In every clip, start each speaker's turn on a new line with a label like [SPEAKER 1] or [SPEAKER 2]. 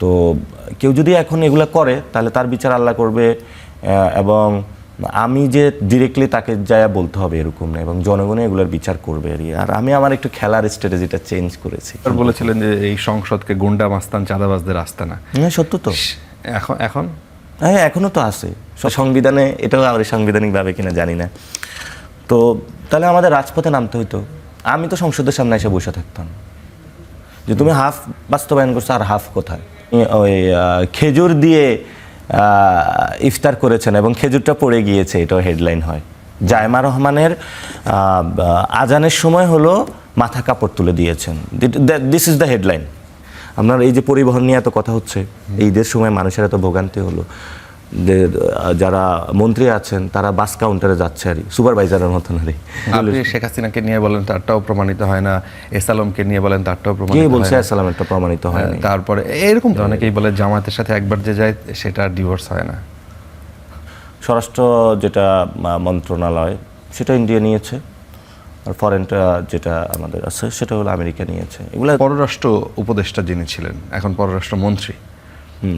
[SPEAKER 1] তো কেউ যদি এখন এগুলো করে তাহলে তার বিচার আল্লাহ করবে, এবং আমি যে ডিরেক্টলি তাকে যায় বলতে হবে এরকম না, এবং জনগণই এগুলোর বিচার করবে। আর আমি আমার একটু খেলার স্ট্র্যাটেজিটা চেঞ্জ করেছি।
[SPEAKER 2] বলেছিলেন যে এই সংসদকে গুন্ডা মাস্তান চাঁদাবাজদের আস্তানা।
[SPEAKER 1] হ্যাঁ সত্য তো।
[SPEAKER 2] এখন
[SPEAKER 1] হ্যাঁ এখনো তো আছে সংবিধানে, এটাও আবার সাংবিধানিকভাবে কিনা জানি না। তো তাহলে আমাদের রাজপথে নামতে হইতো। আমি তো সংসদের সামনে এসে বসে থাকতাম যে তুমি হাফ বাস্তবায়ন করছো আর হাফ কোথায়। ওই খেজুর দিয়ে ইফতার করেছেন এবং খেজুরটা পড়ে গিয়েছে, এটাও হেডলাইন হয়। জায়মা রহমানের আজানের সময় হলো মাথা কাপড় তুলে দিয়েছেন, দিস ইজ দ্য হেডলাইন। আপনার এই যে পরিবহন নিয়ে এত কথা হচ্ছে, এই ঈদের সময় মানুষের এত ভোগান্তি হলো, যারা মন্ত্রী আছেন তারা বাস কাউন্টারে যাচ্ছে আর সুপারভাইজারের মতন।
[SPEAKER 2] আপনি শেখ হাসিনাকে নিয়ে বলেন তারটাও প্রমাণিত হয় না, এসালামকে নিয়ে বলেন তারটাও প্রমাণিত হয় না।
[SPEAKER 1] কে বলছে এসালামেরটা প্রমাণিত হয় না?
[SPEAKER 2] তারপরে এরকম অনেকেই বলে জামাতের সাথে একবার যে যায় সেটা ডিভোর্স হয় না।
[SPEAKER 1] স্বরাষ্ট্র যেটা মন্ত্রণালয় সেটা ইন্ডিয়া নিয়েছে, আর ফরেনটা যেটা আমাদের আছে সেটা হলো আমেরিকা নিয়েছে। এগুলো
[SPEAKER 2] পররাষ্ট্র উপদেষ্টা যিনি ছিলেন, এখন পররাষ্ট্র মন্ত্রী,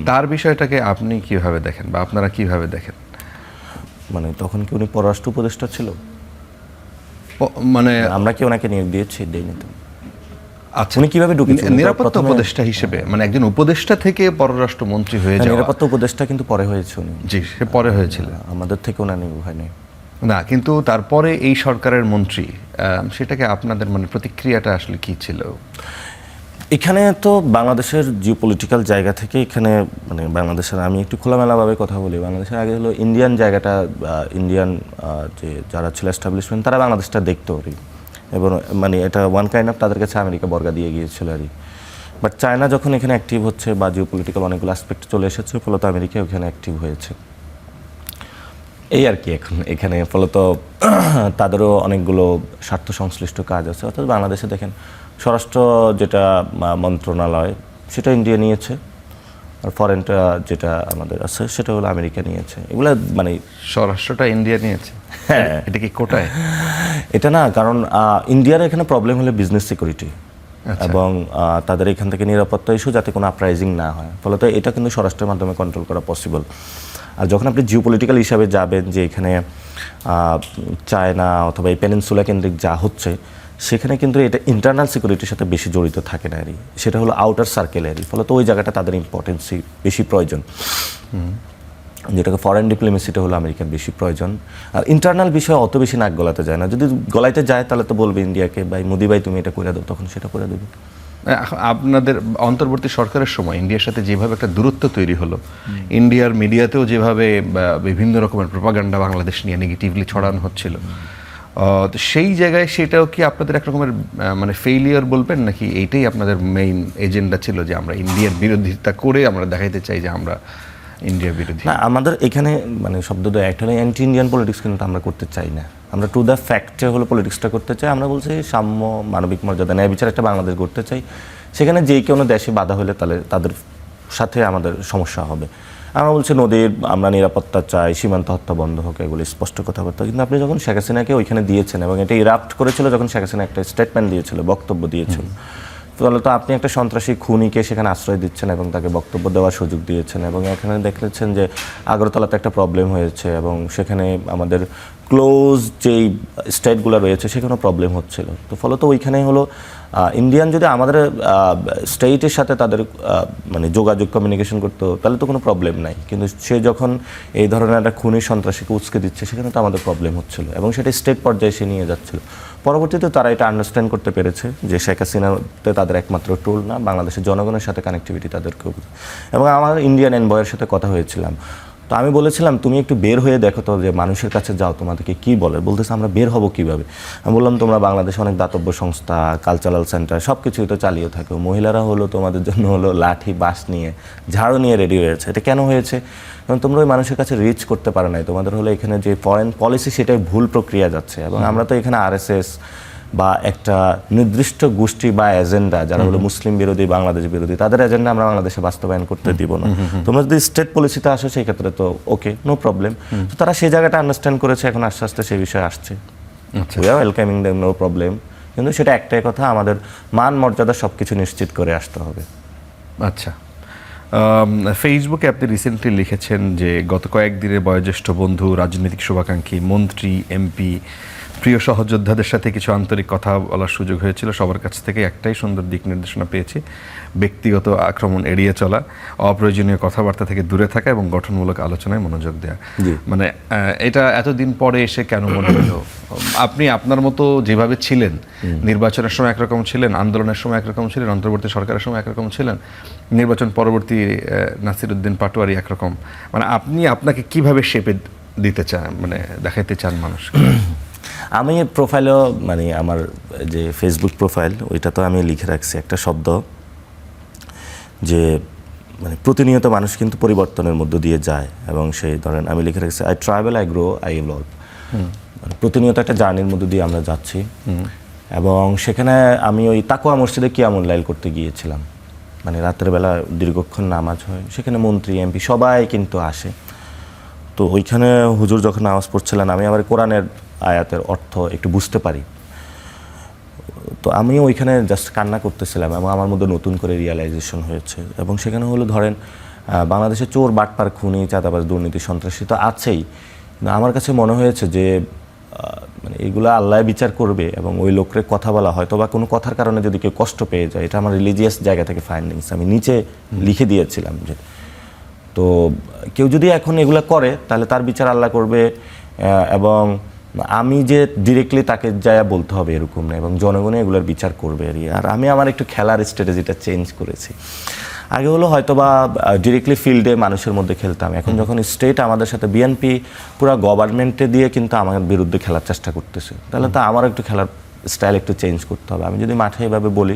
[SPEAKER 2] তার বিষয়টাকে আপনি কিভাবে দেখেন বা আপনারা কিভাবে দেখেন?
[SPEAKER 1] মানে তখন কি উনি পররাষ্ট্র উপদেষ্টা ছিল?
[SPEAKER 2] মানে
[SPEAKER 1] আমরা কি ওনাকে নিয়োগ দিয়েছি? দেইনি তো।
[SPEAKER 2] আচ্ছা,
[SPEAKER 1] উনি কিভাবে ঢুকেছেন?
[SPEAKER 2] নিরাপত্তা উপদেষ্টা হিসেবে, মানে একজন উপদেষ্টা থেকে পররাষ্ট্র মন্ত্রী হয়ে যাওয়া।
[SPEAKER 1] নিরাপত্তা উপদেষ্টা কিন্তু পরে হয়েছে উনি।
[SPEAKER 2] জি, সে পরে হয়েছিল,
[SPEAKER 1] আমাদের থেকে ওনার নিয়োগ হয়নি।
[SPEAKER 2] না, কিন্তু তারপরে এই সরকারের মন্ত্রী, সেটাকে আপনাদের মানে প্রতিক্রিয়াটা আসলে কি ছিল?
[SPEAKER 1] এখানে তো বাংলাদেশের জিওপলিটিক্যাল জায়গা থেকে এখানে মানে বাংলাদেশের, আমি একটু খোলামেলাভাবে কথা বলি, বাংলাদেশের আগে হলো ইন্ডিয়ান জায়গাটা, ইন্ডিয়ান যে যারা ছিল এস্টাবলিশমেন্ট তারা বাংলাদেশটা দেখতো আর, এবং মানে এটা ওয়ান কাইন্ড অফ তাদের কাছে আমেরিকা বর্গা দিয়ে গিয়েছিল আর। বাট চায়না যখন এখানে অ্যাক্টিভ হচ্ছে বা জিওপলিটিক্যাল অনেকগুলো অ্যাসপেক্ট চলে এসেছে, ফলত আমেরিকা ওখানে অ্যাক্টিভ হয়েছে এই আর কি। এখন এখানে ফলত তাদেরও অনেকগুলো স্বার্থ সংশ্লিষ্ট কাজ আছে। অর্থাৎ বাংলাদেশে দেখেন স্বরাষ্ট্র যেটা মন্ত্রণালয় সেটা ইন্ডিয়া নিয়েছে, আর ফরেনটা যেটা আমাদের আছে সেটা হলো আমেরিকা নিয়েছে। এগুলো মানে
[SPEAKER 2] স্বরাষ্ট্রটা ইন্ডিয়া নিয়েছে।
[SPEAKER 1] হ্যাঁ,
[SPEAKER 2] এটা কি কোটায়?
[SPEAKER 1] এটা না, কারণ ইন্ডিয়ার এখানে প্রবলেম হলো বিজনেস সিকিউরিটি এবং তাদের এখান থেকে নিরাপত্তা ইস্যু, যাতে কোনো আপরাইজিং না হয়। ফলত এটা কিন্তু স্বরাষ্ট্রের মাধ্যমে কন্ট্রোল করা পসিবল। আর যখন আপনি জিওপলিটিক্যাল হিসাবে যাবেন যে এখানে চায়না অথবা এই পেনিনসুলা কেন্দ্রিক যা হচ্ছে, সেখানে কিন্তু এটা ইন্টারনাল সিকিউরিটির সাথে বেশি জড়িত থাকে না আরই, সেটা হলো আউটার সার্কেলেরই। ফলত ওই জায়গাটা তাদের ইম্পর্টেন্সই বেশি প্রয়োজন, যেটাকে ফরেন ডিপ্লোমেসিটা হলো আমেরিকার বেশি প্রয়োজন। আর ইন্টারনাল বিষয়ে অত বেশি নাক গলাতে যায় না। যদি গলাইতে যায় তাহলে তো বলবে ইন্ডিয়াকে, ভাই মোদি ভাই তুমি এটা করে দাও, তখন সেটা করে দেবে।
[SPEAKER 2] আপনাদের অন্তর্বর্তী সরকারের সময় ইন্ডিয়ার সাথে যেভাবে একটা দূরত্ব তৈরি হলো, ইন্ডিয়ার মিডিয়াতেও যেভাবে বিভিন্ন রকমের প্রোপাগান্ডা বাংলাদেশ নিয়ে নেগেটিভলি ছড়ানো হচ্ছিল, তো সেই জায়গায় সেটাও কি আপনাদের এক রকমের মানে ফেইলিয়ার বলবেন, নাকি এইটাই আপনাদের মেইন এজেন্ডা ছিল যে আমরা ইন্ডিয়ার বিরোধিতা করে আমরা দেখাইতে চাই যে আমরা ইন্ডিয়ার বিরোধী?
[SPEAKER 1] না, আমাদের এখানে মানে শব্দটা একটা হলো অ্যান্টি ইন্ডিয়ান পলিটিক্স কিন্তু আমরা করতে চাই না। আমরা টু দ্য ফ্যাক্টে হলো পলিটিক্সটা করতে চাই। আমরা বলছি সাম্য, মানবিক মর্যাদা, ন্যায় বিচার একটা বাংলাদেশ করতে চাই। সেখানে যেই কোনো দেশে বাধা হলে তাহলে তাদের সাথে আমাদের সমস্যা হবে। আমরা বলছি নদীর আমরা নিরাপত্তা চাই, সীমান্ত হত্যা বন্ধ হোক, এগুলো স্পষ্ট কথাবার্তা। কিন্তু আপনি যখন শেখ হাসিনাকে ওইখানে দিয়েছেন এবং এটা ইরাপ্ট করেছিল যখন শেখ হাসিনা একটা স্টেটমেন্ট দিয়েছিল, বক্তব্য দিয়েছিল, তাহলে তো আপনি একটা সন্ত্রাসী খুনিকে সেখানে আশ্রয় দিচ্ছেন এবং তাকে বক্তব্য দেওয়ার সুযোগ দিয়েছেন। এবং এখানে দেখেছেন যে আগরতলাতে একটা প্রবলেম হয়েছে এবং সেখানে আমাদের ক্লোজ যেই স্টেটগুলো রয়েছে সেখানেও প্রবলেম হচ্ছিল। তো ফলত ওইখানে হলো ইন্ডিয়ান যদি আমাদের স্টেটের সাথে তাদের মানে যোগাযোগ কমিউনিকেশন করতো তাহলে তো কোনো প্রবলেম নাই, কিন্তু সে যখন এই ধরনের একটা খুনি সন্ত্রাসীকে উস্কে দিচ্ছে সেখানে তো আমাদের প্রবলেম হচ্ছিল এবং সেটা স্টেট পর্যায়ে সে নিয়ে যাচ্ছিল। পরবর্তীতে তারা এটা আন্ডারস্ট্যান্ড করতে পেরেছে যে শেখ হাসিনাতে তাদের একমাত্র টুল না, বাংলাদেশের জনগণের সাথে কানেক্টিভিটি তাদেরকে। এবং আমার ইন্ডিয়ান এনভয়ের সাথে কথা হয়েছিলাম, তো আমি বলেছিলাম তুমি একটু বের হয়ে দেখো তো যে মানুষের কাছে যাও, তোমাদেরকে কী বলে। বলতেছে আমরা বের হব কীভাবে? আমি বললাম তোমরা বাংলাদেশে অনেক দাতব্য সংস্থা, কালচারাল সেন্টার সব কিছুই তো চালিয়ে থাকো, মহিলারা হলো তোমাদের জন্য হলো লাঠি বাঁশ নিয়ে ঝাড়ু নিয়ে রেডি হয়েছে। এটা কেন হয়েছে? কারণ তোমরা ওই মানুষের কাছে রিচ করতে পারো নাই, তোমাদের হলো এখানে যে ফরেন পলিসি সেটাই ভুল প্রক্রিয়া যাচ্ছে। এবং আমরা তো এখানে আরএসএস বা একটা নির্দিষ্ট গোষ্ঠী বা এজেন্ডা যারা হলো মুসলিম বিরোধী, বাংলাদেশ বিরোধী, তাদের এজেন্ডা আমরা বাংলাদেশে বাস্তবায়ন করতে দিব না। তোমরা যদি স্টেট পলিসিতে আসো সেই ক্ষেত্রে তো ওকে, নো প্রবলেম। তো তারা সেই জায়গাটা আন্ডারস্ট্যান্ড করেছে, এখন আস্তে আস্তে সেই বিষয়ে আসছে, we are welcoming them, no problem. কিন্তু সেটা একটাই কথা, আমাদের মান মর্যাদা সব কিছু নিশ্চিত করে আসতে হবে।
[SPEAKER 2] আচ্ছা, ফেসবুকে আপনি রিসেন্টলি লিখেছেন যে গত কয়েকদিনের বয়োজ্যেষ্ঠ বন্ধু, রাজনৈতিক শুভাকাঙ্ক্ষী, মন্ত্রী, এমপি, প্রিয় সহযোদ্ধাদের সাথে কিছু আন্তরিক কথা বলার সুযোগ হয়েছিল। সবার কাছ থেকে একটাই সুন্দর দিক নির্দেশনা পেয়েছি, ব্যক্তিগত আক্রমণ এড়িয়ে চলা, অপ্রয়োজনীয় কথাবার্তা থেকে দূরে থাকা এবং গঠনমূলক আলোচনায় মনোযোগ দেওয়া। মানে এটা এতদিন পরে এসে কেন মনে হলো? আপনি আপনার মতো যেভাবে ছিলেন, নির্বাচনের সময় একরকম ছিলেন, আন্দোলনের সময় একরকম ছিলেন, অন্তর্বর্তী সরকারের সময় একরকম ছিলেন, নির্বাচন পরবর্তী নাসিরউদ্দিন পাটোয়ারি একরকম, মানে আপনি আপনাকে কিভাবে শেপে দিতে চান, মানে দেখাইতে চান মানুষকে?
[SPEAKER 1] আমি প্রোফাইলও মানে আমার যে ফেসবুক প্রোফাইল ওইটা তো আমি লিখে রাখছি একটা শব্দ, যে মানে প্রতিনিয়ত মানুষ কিন্তু পরিবর্তনের মধ্য দিয়ে যায়, এবং সেই ধরেন আমি লিখে রাখছি I travel, I grow, I evolve. মানে প্রতিনিয়ত একটা জার্নির মধ্য দিয়ে আমরা যাচ্ছি, এবং সেখানে আমি ওই তাকওয়া মসজিদে কিয়ামুল লাইল করতে গিয়েছিলাম। মানে রাতের বেলা দীর্ঘক্ষণ নামাজ হয়, সেখানে মন্ত্রী, এমপি সবাই কিন্তু আসে। তো ওইখানে হুজুর যখন নামাজ পড়ছিলেন, আমি আবার কোরআনের আয়াতের অর্থ একটু বুঝতে পারি, তো আমি ওইখানে জাস্ট কান্না করতেছিলাম, এবং আমার মধ্যে নতুন করে রিয়ালাইজেশন হয়েছে। এবং সেখানে হলো ধরেন বাংলাদেশে চোর, বাটপার, খুনি, চাঁদাবাজ, দুর্নীতি, সন্ত্রাসী তো আছেই, কিন্তু আমার কাছে মনে হয়েছে যে মানে এগুলো আল্লাহ বিচার করবে, এবং ওই লোকের কথা বলা হয়তো বা কোনো কথার কারণে যদি কেউ কষ্ট পেয়ে যায়, এটা আমার রিলিজিয়াস জায়গা থেকে ফাইন্ডিংস আমি নিচে লিখে দিয়েছিলাম যে তো কেউ যদি এখন এগুলো করে তাহলে তার বিচার আল্লাহ করবে, এবং আমি যে ডিরেক্টলি তাকে যায় বলতে হবে এরকম না, এবং জনগণই এগুলোর বিচার করবে। আর আমি আমার একটু খেলার স্ট্র্যাটেজিটা চেঞ্জ করেছি। আগে হলো হয়তো বা ডিরেক্টলি ফিল্ডে মানুষের মধ্যে খেলতাম, এখন যখন স্টেট আমাদের সাথে বিএনপি পুরো গভর্নমেন্টে দিয়ে কিন্তু আমার বিরুদ্ধে খেলার চেষ্টা করতেছে, তাহলে তো আমার একটু খেলার স্টাইল একটু চেঞ্জ করতে হবে। আমি যদি মাঠে এভাবে বলি,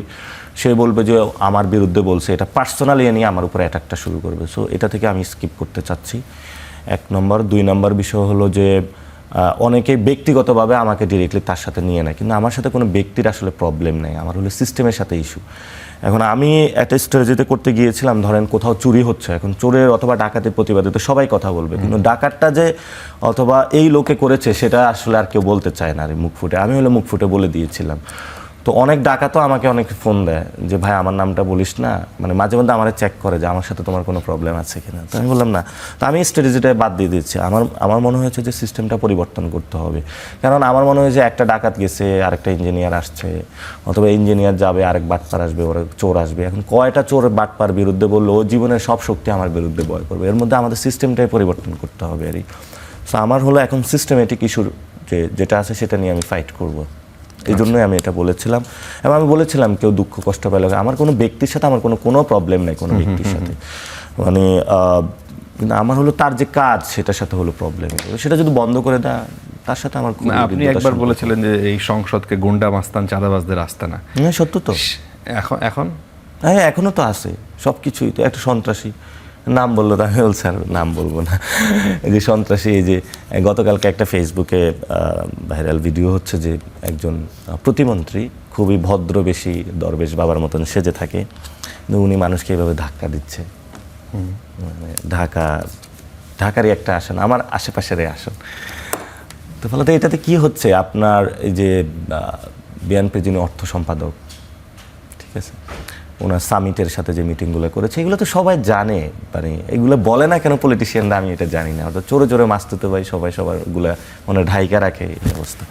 [SPEAKER 1] সে বলবে যে আমার বিরুদ্ধে বলছে, এটা পার্সোনালি নিয়ে আমার উপরে অ্যাটাকটা শুরু করবে। সো এটা থেকে আমি স্কিপ করতে চাচ্ছি, 1 নম্বর। 2 নম্বর বিষয় হলো যে অনেকে ব্যক্তিগতভাবে আমাকে ডিরেক্টলি তার সাথে নিয়ে নেয়, কিন্তু আমার সাথে কোনো ব্যক্তির আসলে প্রবলেম নেই, আমার হলো সিস্টেমের সাথে ইস্যু। এখন আমি একটা স্ট্র্যাটেজিতে করতে গিয়েছিলাম, ধরেন কোথাও চুরি হচ্ছে, এখন চোরের অথবা ডাকাতের প্রতিবাদে তো সবাই কথা বলবে, কিন্তু ডাকাতটা যে অথবা এই লোকে করেছে সেটা আসলে আর কেউ বলতে চায় না মুখ ফুটে। আমি হলো মুখ ফুটে বলে দিয়েছিলাম। তো অনেক ডাকাতও আমাকে অনেক ফোন দেয় যে ভাই আমার নামটা বলিস না, মানে মাঝে মধ্যে আমার চেক করে যে আমার সাথে তোমার কোনো প্রবলেম আছে কিনা। তো আমি বললাম না, তো আমি স্ট্র্যাটেজিটা বাদ দিয়ে দিচ্ছি। আমার মনে হয়েছে যে সিস্টেমটা পরিবর্তন করতে হবে, কারণ আমার মনে হয় যে একটা ডাকাত গেছে, আরেকটা ইঞ্জিনিয়ার আসছে, অথবা ইঞ্জিনিয়ার যাবে, আরেক বাটপার আসবে, ওরা চোর আসবে। এখন কয়টা চোর বাটপার বিরুদ্ধে বললো, ও জীবনের সব শক্তি আমার বিরুদ্ধে বয় করবে। এর মধ্যে আমাদের সিস্টেমটাই পরিবর্তন করতে হবে আর কি। সো আমার হলো এখন সিস্টেমেটিক ইস্যুর যেটা আছে সেটা নিয়ে আমি ফাইট করব। এই জন্যই আমি এটা বলেছিলাম, এবং আমি বলেছিলাম কেউ দুঃখ কষ্ট পেলে, আমার কোনো ব্যক্তির সাথে আমার কোনো প্রবলেম নেই কোনো ব্যক্তির সাথে, মানে কিন্তু আমার হলো তার যে কাজ সেটার সাথে হলো প্রবলেম, সেটা যদি বন্ধ করে দেয় তার সাথে আমার।
[SPEAKER 2] আপনি একবার বলেছিলেন যে এই সংসদকে গুন্ডা মাস্তান চাঁদাবাজদের আস্তানা।
[SPEAKER 1] সত্য তো।
[SPEAKER 2] এখন
[SPEAKER 1] হ্যাঁ, এখনো তো আছে সব কিছুই তো। একটা সন্ত্রাসী নাম বললো, তো আমি বলছি আর নাম বলবো না, এই যে সন্ত্রাসী, এই যে গতকালকে একটা ফেসবুকে ভাইরাল ভিডিও হচ্ছে যে একজন প্রতিমন্ত্রী খুবই ভদ্রবেশী দরবেশ বাবার মতন সেজে থাকে, উনি মানুষকে এইভাবে ধাক্কা দিচ্ছে। মানে ঢাকারই একটা আসন, আমার আশেপাশেরই আসন। তো ফলে এটাতে কি হচ্ছে, আপনার এই যে বিএনপি যিনি অর্থ সম্পাদক, ঠিক আছে, ওনার সামিটের সাথে যে মিটিংগুলো করেছে এগুলো তো সবাই জানে, মানে এগুলো বলে না কেন পলিটিশিয়ানরা, আমি এটা জানি না। অর্থাৎ চোরে চোরে মাস্তুতে ভাই সবাই সবারগুলো মনে ঢাইকা রাখে এই অবস্থা।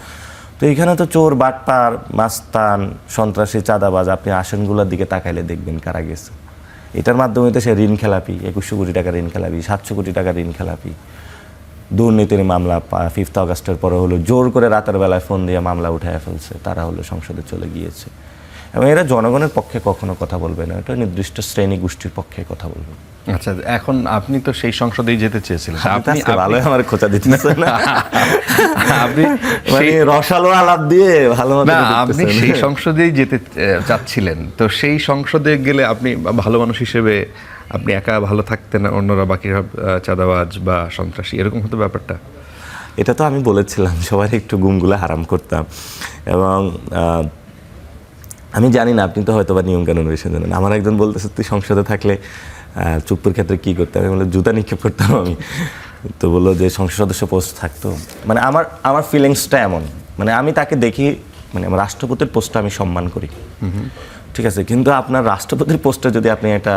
[SPEAKER 1] তো এইখানে তো চোর, বাটপার, মাস্তান, সন্ত্রাসী, চাঁদাবাজ, আপনি আসনগুলোর দিকে তাকাইলে দেখবেন কারা গেছে। এটার মাধ্যমে তো সে ঋণ খেলাপি, 2100 কোটি টাকা ঋণ খেলাপি, 700 কোটি টাকা ঋণ খেলাপি, দুর্নীতির মামলা 5 আগস্টের পরে হলো জোর করে রাতের বেলায় ফোন দিয়ে মামলা উঠায় ফেলছে, তারা হলো সংসদে চলে গিয়েছে। এবং এরা জনগণের পক্ষে কখনো কথা বলবে না, এটা নির্দিষ্ট শ্রেণী গোষ্ঠীর পক্ষে কথা বলবে।
[SPEAKER 2] আচ্ছা, এখন আপনি তো সেই সংসদেই যেতে চেয়েছিলেন,
[SPEAKER 1] আপনি ভালোই আমার খোঁচা দিতেছেন না,
[SPEAKER 2] আপনি
[SPEAKER 1] মানে রসালো আলাপ দিয়ে ভালো মতো।
[SPEAKER 2] আপনি সেই সংসদেই যেতে চাচ্ছিলেন, তো সেই সংসদে গেলে আপনি ভালো মানুষ হিসেবে আপনি একা ভালো থাকতেন, অন্যরা বাকিরা চাঁদাবাজ বা সন্ত্রাসী এরকম হতো ব্যাপারটা?
[SPEAKER 1] এটা তো আমি বলেছিলাম সবাই একটু গুমগুলা হারাম করতাম, এবং আমি জানি না আপনি তো হয়তো বা নিয়মকানুন বিষয় জানেন। আমার একজন বলতেছে তুই সংসদে থাকলে চুপ্পুর ক্ষেত্রে কী করতে, আমি বললাম জুতা নিক্ষেপ করতাম আমি। তো বললো যে সংসদ সদস্য পোস্ট থাকতো, মানে আমার ফিলিংসটা এমন, মানে আমি তাকে দেখি, মানে আমার রাষ্ট্রপতির পোস্টটা আমি সম্মান করি, ঠিক আছে, কিন্তু আপনার রাষ্ট্রপতির পোস্টে যদি আপনি একটা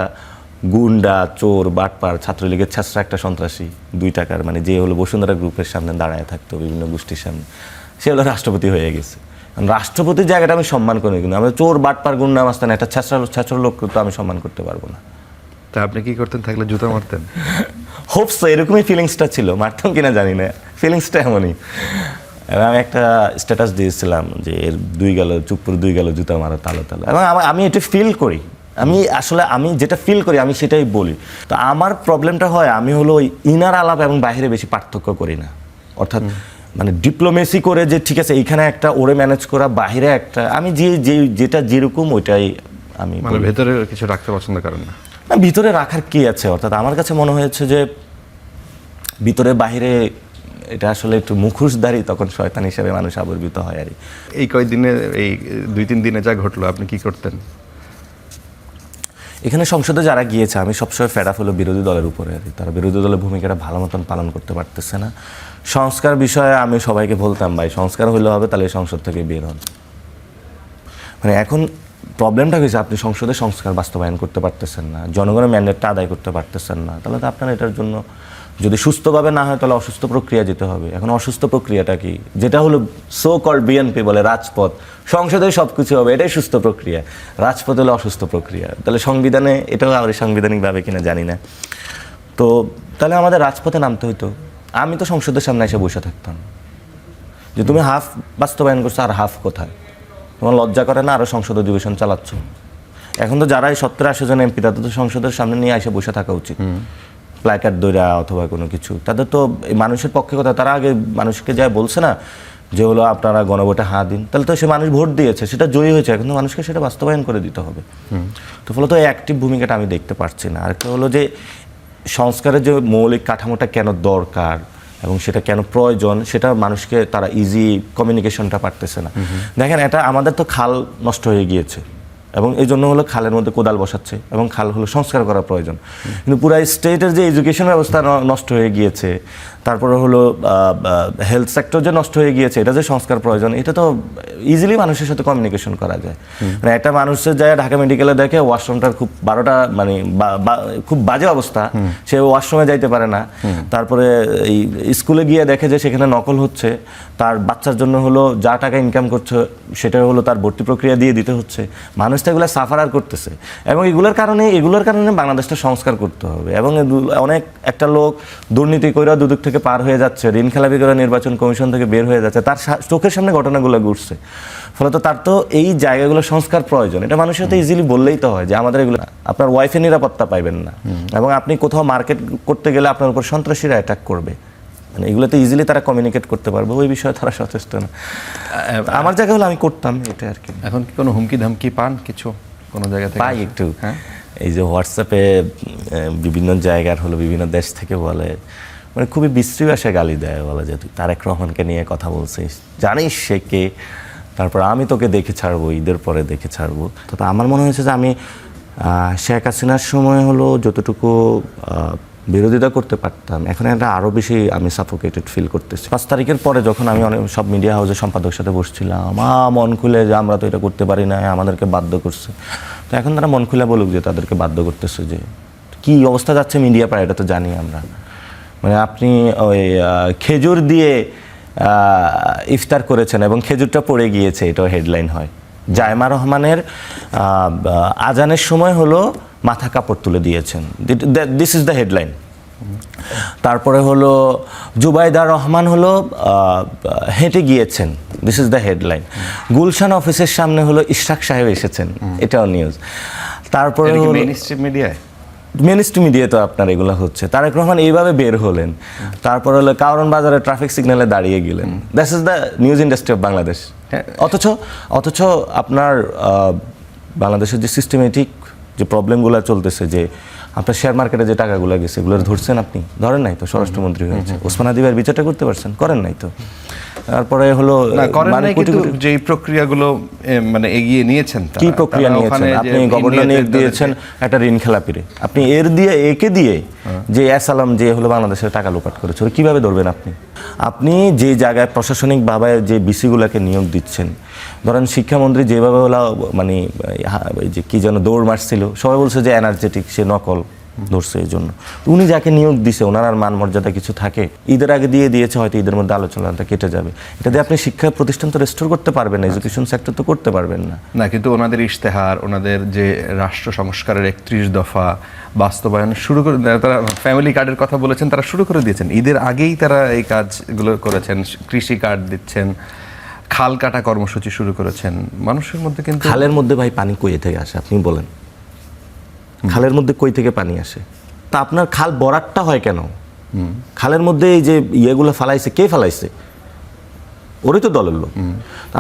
[SPEAKER 1] গুন্ডা, চোর, বাটপার, ছাত্রলীগের ছেঁচড়া একটা সন্ত্রাসী 2 টাকার, মানে যে হলো বসুন্ধরা গ্রুপের সামনে দাঁড়ায় থাকতো বিভিন্ন গোষ্ঠীর সামনে, সে হলো রাষ্ট্রপতি হয়ে গেছে। রাষ্ট্রপতির জায়গাটা আমি সম্মান করি, কিন্তু আমি চোর, বাটপার, গুন্ডা মাস্তান একটা ছেঁচড়া লোক তো আমি সম্মান করতে পারবো না।
[SPEAKER 2] তা আপনি কি করতেন থাকলে? জুতা মারতেন?
[SPEAKER 1] হোপস, এরকমই ফিলিংসটা ছিল, মারতাম কিনা জানি না, ফিলিংসটা এমনই। এবং আমি একটা স্ট্যাটাস দিয়েছিলাম যে এর 2 গেল চুপুর, 2 গেল জুতা মারা তালে তালে, এবং আমি এটা ফিল করি, আমি যেটা ফিল করি আমি সেটাই বলি। তো আমার প্রবলেমটা হয়, আমি হলো ওই ইনার আলাপ এবং বাইরে বেশি পার্থক্য করি না। অর্থাৎ মানে ডিপ্লোমেসি করে যে ঠিক আছে এইখানে একটা ওরে ম্যানেজ করা, বাইরে একটা, আমি যেটা যেরকম ওইটাই আমি
[SPEAKER 2] মানে ভেতরে কিছু রাখতে পছন্দ করেন না?
[SPEAKER 1] ভিতরে রাখার কি আছে, অর্থাৎ আমার কাছে মনে হয়েছে যে ভিতরে বাইরে এটা আসলে একটু মুখোশধারী, তখন শয়তান হিসেবে মানুষ আবির্ভূত হয়। আর
[SPEAKER 2] এই কয়েকদিনে, এই 2-3 দিনে যা ঘটলো, আপনি কি করতেন?
[SPEAKER 1] এখানে সংসদে যারা গিয়েছে, আমি সবসময় ফেড আপ হলো বিরোধী দলের উপরে। আর তারা বিরোধী দলের ভূমিকাটা ভালো মতন পালন করতে পারতেছে না। সংস্কার বিষয়ে আমি সবাইকে বলতাম, ভাই সংস্কার হইলে হবে, তাহলে সংসদ থেকে বের হন। মানে এখন প্রবলেমটা হয়েছে, আপনি সংসদে সংস্কার বাস্তবায়ন করতে পারতেছেন না, জনগণের ম্যান্ডেটটা আদায় করতে পারতেছেন না, তাহলে তো আপনার এটার জন্য যদি সুস্থভাবে না হয় তাহলে অসুস্থ প্রক্রিয়া যেতে হবে। এখন অসুস্থ প্রক্রিয়াটা কি? যেটা হলো সো কল্ড বিএনপি বলে রাজপথ, সংসদে সব কিছু হবে, এটাই সুস্থ প্রক্রিয়া। রাজপথ হলো অসুস্থ প্রক্রিয়া। তাহলে সংবিধানে এটাও আবার সাংবিধানিকভাবে কিনা জানি না। তো তাহলে আমাদের রাজপথে নামতে হইতো। আমি তো সংসদের সামনে এসে বসে থাকতাম যে তুমি হাফ বাস্তবায়ন করছো, আর হাফ কোথায়? তোমার লজ্জা করে না? আরও সংসদ অধিবেশন চালাচ্ছ। এখন তো যারা এই 70-80 জন এমপি, তাদের তো সংসদের সামনে নিয়ে এসে বসে থাকা উচিত, প্ল্যাকার্ড দইরা অথবা কোনো কিছু। তাদের তো মানুষের পক্ষে কথা, তারা আগে মানুষকে যা বলছে না যে হলো আপনারা গণভোটে হাঁ দিন, তাহলে তো সে মানুষ ভোট দিয়েছে, সেটা জয়ী হয়েছে, এখন তো মানুষকে সেটা বাস্তবায়ন করে দিতে হবে। তো ফলত এই অ্যাক্টিভ ভূমিকাটা আমি দেখতে পারছি না। আরেকটা হলো যে সংস্কারের যে মৌলিক কাঠামোটা কেন দরকার এবং সেটা কেন প্রয়োজন, সেটা মানুষকে তারা ইজি কমিউনিকেশনটা পারতেছে না। দেখেন, এটা আমাদের তো খাল নষ্ট হয়ে গিয়েছে, এবং এই জন্য হলো খালের মধ্যে কোদাল বসাচ্ছে, এবং খাল হলো সংস্কার করা প্রয়োজন। কিন্তু পুরো স্টেটের যে এডুকেশন ব্যবস্থা নষ্ট হয়ে গিয়েছে, তারপরে হলো হেলথ সেক্টর যে নষ্ট হয়ে গিয়েছে, এটা যে সংস্কার প্রয়োজন, এটা তো ইজিলি মানুষের সাথে কমিউনিকেশন করা যায়। মানে একটা মানুষের যায় ঢাকা মেডিকেলে দেখে ওয়াশরুমটার খুব 12টা মানে খুব বাজে অবস্থা, সে ওয়াশরুমে যাইতে পারে না। তারপরে এই স্কুলে গিয়ে দেখে যে সেখানে নকল হচ্ছে, তার বাচ্চার জন্য হলো যা টাকা ইনকাম করছে সেটা হলো তার ভর্তি প্রক্রিয়া দিয়ে দিতে হচ্ছে। মানুষ তো এগুলো সাফার করতেছে, এবং এগুলোর কারণে বাংলাদেশটা সংস্কার করতে হবে। এবং অনেক একটা লোক দুর্নীতি করে দুদক থেকে পার হয়ে যাচ্ছে, ঋণ খেলাপি করে নির্বাচন কমিশন থেকে বের হয়ে যাচ্ছে, তার চোখের সামনে ঘটনাগুলো ঘটছে। ফলত তার তো এই জায়গাগুলো সংস্কার প্রয়োজন। এটা মানুষের সাথে ইজিলি বললেই তো হয় যে আমাদের এগুলো, আপনার ওয়াইফের নিরাপত্তা পাইবেন না, এবং আপনি কোথাও মার্কেট করতে গেলে আপনার উপর সন্ত্রাসীরা অ্যাটাক করবে, মানে এগুলোতে ইজিলি তারা কমিউনিকেট করতে পারবে, ওই বিষয়ে তারা সচেষ্ট না। আমার জায়গা হলে আমি করতাম এটা আর কি।
[SPEAKER 2] এখন কি কোনো হুমকি ধামকি পান কিছু কোনো জায়গা থেকে?
[SPEAKER 1] পাই একটু। এই যে হোয়াটসঅ্যাপে বিভিন্ন জায়গার হলো বিভিন্ন দেশ থেকে বলে, মানে খুবই বিশ্রী ভাষায় গালি দেয়, বলে যে তুই তারেক রহমানকে নিয়ে কথা বলছিস, জানিস সে কে, তারপর আমি তোকে দেখে ছাড়বো, ঈদের পরে দেখে ছাড়বো। তো আমার মনে হয়েছে যে আমি শেখ হাসিনার সময় হলো যতটুকু বিরোধিতা করতে পারতাম, এখন এটা আরও বেশি আমি সাফোকেটেড ফিল করতেছি। 5 তারিখের পরে যখন আমি অনেক সব মিডিয়া হাউসের সম্পাদকের সাথে বসছিলাম, মন খুলে যে আমরা তো এটা করতে পারি না, আমাদেরকে বাধ্য করছে। তো এখন তারা মন খুলে বলুক যে তাদেরকে বাধ্য করতেছে, যে কী অবস্থা যাচ্ছে মিডিয়া পাড়ায়, এটা তো জানি আমরা। মানে আপনি ওই খেজুর দিয়ে ইফতার করেছেন এবং খেজুরটা পড়ে গিয়েছে, এটাও হেডলাইন হয়। জায়মা রহমানের আজানের সময় হলো মাথা কাপড় তুলে দিয়েছেন, দিস ইজ দ্য হেডলাইন। তারপরে হলো জুবাইদা রহমান হলো হেঁটে গিয়েছেন, this is the headline. Gulshan অফিসের সামনে হলো ইশরাক সাহেব এসেছেন, এটাও নিউজ। তারপরে মেন স্ট্রিম মিডিয়া তো আপনার এগুলো হচ্ছে। তারেক রহমান এইভাবে বের হলেন, তারপর হলো কারণ বাজারে ট্রাফিক সিগন্যালে দাঁড়িয়ে গেলেন। That is the news industry of Bangladesh. অথচ আপনার বাংলাদেশের যে সিস্টেমেটিক যে প্রবলেমগুলো চলতেছে, যে আপনার শেয়ার মার্কেটে যে টাকাগুলো গেছে, এগুলো ধরছেন আপনি? ধরেন নাই তো, স্বরাষ্ট্রমন্ত্রী হয়েছে। ওসমান হাদিবের বিচারটা করতে পারছেন? করেন নাই তো। তারপরে হলো
[SPEAKER 2] যে প্রক্রিয়াগুলো মানে এগিয়ে নিয়েছেন,
[SPEAKER 1] কি প্রক্রিয়া নিয়েছেন আপনি? গভর্নর নিয়োগ দিয়েছেন একটা ঋণ খেলাপিরে, আপনি একে দিয়ে যে অ্যাসালাম যে হলো বাংলাদেশের টাকা লোপাট করেছে, কিভাবে ধরবেন আপনি? আপনি যে জায়গায় প্রশাসনিকভাবে যে বিসিগুলোকে নিয়োগ দিচ্ছেন, ধরেন শিক্ষামন্ত্রী যেভাবে হলো মানে এই যে কি যেন দৌড় মারছিল, সবাই বলছে যে এনার্জেটিক, সে নকল ধরছে এই জন্য। উনি যাকে নিয়োগ দিছে ওনার আর মান মর্যাদা কিছু থাকে? ঈদের আগে দিয়েছে, হয়তো ঈদের মধ্যে আলোচনাটা কেটে যাবে। এটা দিয়ে আপনি শিক্ষা প্রতিষ্ঠান তো রেস্টোর করতে পারবেন না, এডুকেশন সেক্টর তো করতে পারবেন না।
[SPEAKER 2] না, কিন্তু ওনাদের ইশতেহার, ওনাদের যে রাষ্ট্র সংস্কারের 31 দফা বাস্তবায়ন শুরু করে, তারা ফ্যামিলি কার্ডের কথা বলেছেন, তারা শুরু করে দিয়েছেন ঈদের আগেই। তারা এই কাজগুলো করেছেন, কৃষি কার্ড দিচ্ছেন, খাল কাটা কর্মসূচি শুরু করেছেন। মানুষের মধ্যে কিন্তু
[SPEAKER 1] খালের মধ্যে ভাই পানি কই থেকে আসে আপনি বলেন? খালের মধ্যে কই থেকে পানি আসে? তা আপনার খাল বরাটটা হয় কেন? খালের মধ্যে এই যে ইয়েগুলো ফালাইছে, কে ফালাইছে? ওরই তো দলের লোক।